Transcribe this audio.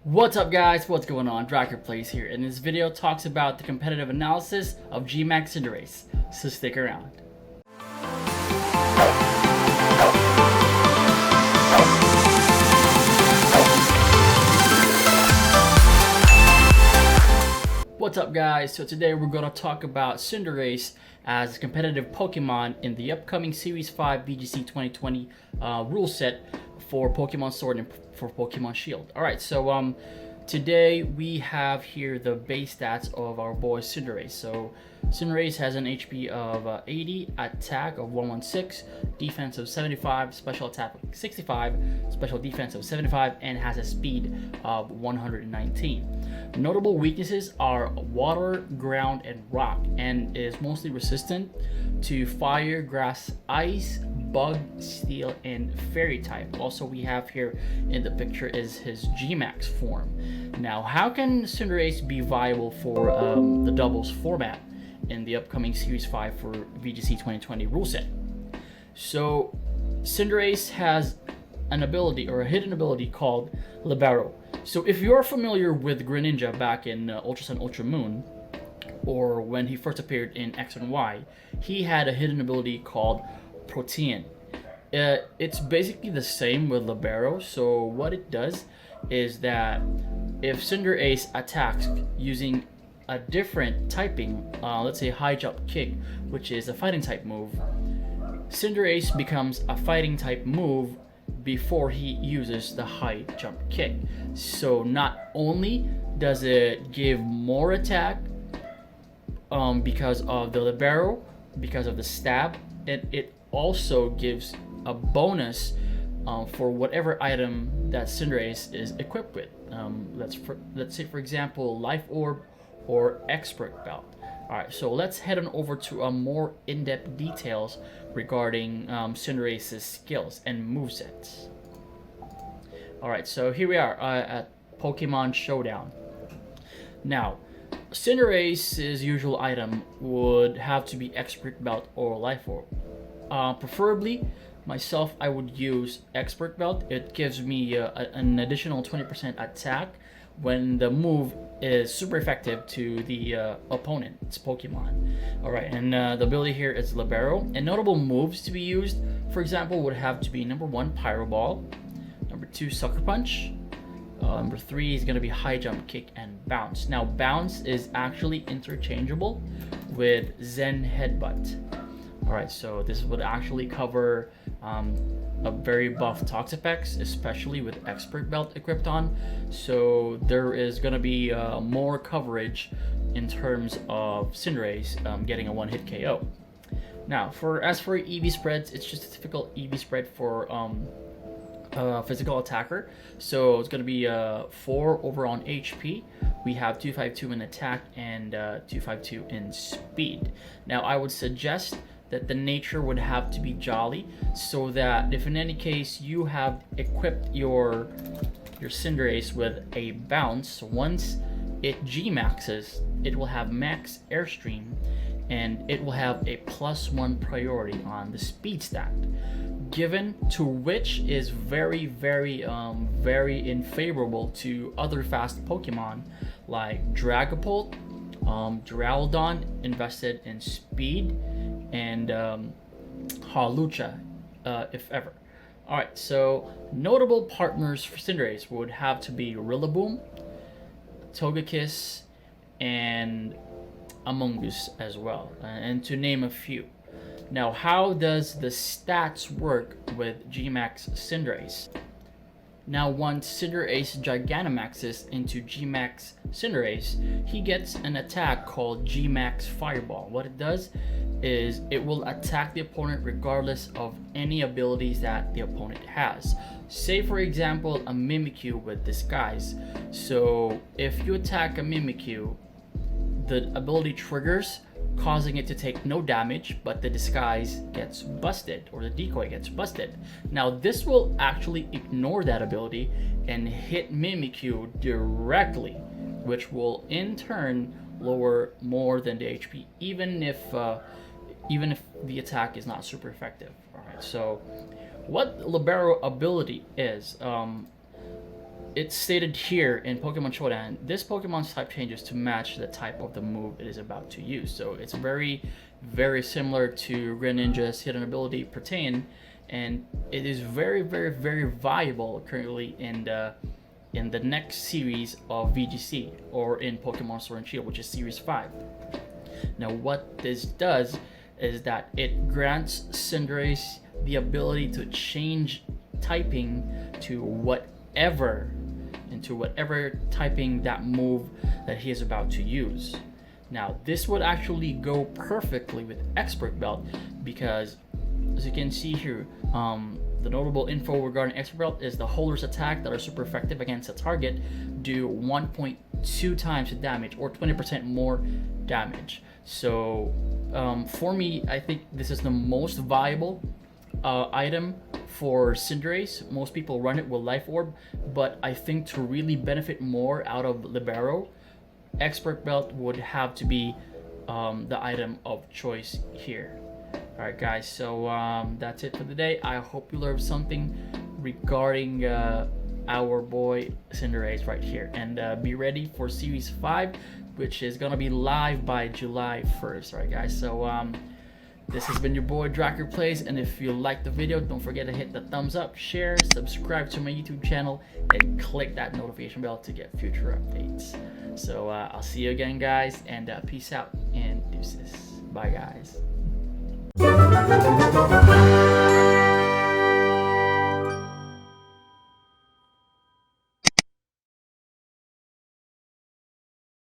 What's up guys, what's going on? Drakkard Plays here, and this video talks about the competitive analysis of VGC Cinderace, so stick around. What's up guys, so today we're going to talk about Cinderace as a competitive Pokemon in the upcoming Series 5 VGC 2020 rule set for Pokemon Sword and for Pokemon Shield. Alright, so today we have here the base stats of our boy Cinderace. So Cinderace has an HP of 80, attack of 116, defense of 75, special attack of 65, special defense of 75, and has a speed of 119. Notable weaknesses are water, ground, and rock, and is mostly resistant to fire, grass, ice, bug, steel, and fairy type. Also, we have here in the picture is his Gmax form. Now, how can Cinderace be viable for the doubles format in the upcoming Series 5 for VGC 2020 rule set? So, Cinderace has an ability, or a hidden ability, called Libero. So if you're familiar with Greninja back in Ultra Sun, Ultra Moon, or when he first appeared in X and Y, he had a hidden ability called Protean. It's basically the same with Libero. So what it does is that if Cinderace attacks using a different typing, let's say high jump kick, which is a fighting type move, Cinderace becomes a fighting type move before he uses the high jump kick. So not only does it give more attack because of the Libero, because of the stab, and it also gives a bonus for whatever item that Cinderace is equipped with. Let's say for example Life Orb or Expert Belt. Alright, so let's head on over to a more in-depth details regarding Cinderace's skills and movesets. Alright, so here we are at Pokemon Showdown. Now, Cinderace's usual item would have to be Expert Belt or Life Orb. Preferably, myself, I would use Expert Belt. It gives me an additional 20% attack when the move is super effective to the opponent's Pokemon. Alright, and the ability here is Libero. And notable moves to be used, for example, would have to be number 1, Pyro Ball, number 2, Sucker Punch, number 3 is going to be High Jump Kick and Bounce. Now, Bounce is actually interchangeable with Zen Headbutt. Alright, so this would actually cover a very buff Toxapex, especially with Expert Belt equipped on. So there is going to be more coverage in terms of Cinderace getting a one-hit KO. Now, as for EV spreads, it's just a typical EV spread for physical attacker. So it's going to be 4 over on HP. We have 252 in attack and 252 in speed. Now, I would suggest that the nature would have to be Jolly, so that if in any case you have equipped your Cinderace with a bounce, once it G-maxes, it will have max airstream and it will have a +1 priority on the speed stat, given to which is very unfavorable to other fast Pokemon like Dragapult, Duraludon invested in speed, and Hawlucha, if ever. Alright, so notable partners for Cinderace would have to be Rillaboom, Togekiss, and Amoonguss as well, and to name a few. Now, how does the stats work with Gmax Cinderace? Now, once Cinderace Gigantamaxes into Gmax Cinderace, he gets an attack called Gmax Fireball. What it does is it will attack the opponent regardless of any abilities that the opponent has. Say for example a Mimikyu with Disguise. So if you attack a Mimikyu, the ability triggers, causing it to take no damage, but the disguise gets busted, or the decoy gets busted. Now this will actually ignore that ability and hit Mimikyu directly, which will in turn lower more than the HP, even if the attack is not super effective. Alright, so what Libero ability is, it's stated here in Pokemon Showdown, this Pokemon's type changes to match the type of the move it is about to use. So it's very, very similar to Greninja's hidden ability Pertain, and it is very, very, very viable currently in the next series of VGC, or in Pokemon Sword and Shield, which is Series 5. Now what this does is that it grants Cinderace the ability to change typing to whatever typing that move that he is about to use. Now this would actually go perfectly with Expert Belt, because as you can see here, the notable info regarding Expert Belt is the holders attack that are super effective against a target do 1.2 times the damage, or 20% more damage. So for me, I think this is the most viable item for Cinderace. Most people run it with Life Orb, but I think to really benefit more out of Libero, Expert Belt would have to be the item of choice here. Alright guys, so that's it for today. I hope you learned something regarding our boy Cinderace right here, and be ready for Series 5, which is gonna be live by July 1st. Alright guys, so this has been your boy Drakkard Plays, and if you liked the video, don't forget to hit the thumbs up, share, subscribe to my YouTube channel, and click that notification bell to get future updates. So I'll see you again guys, and peace out and deuces. Bye guys.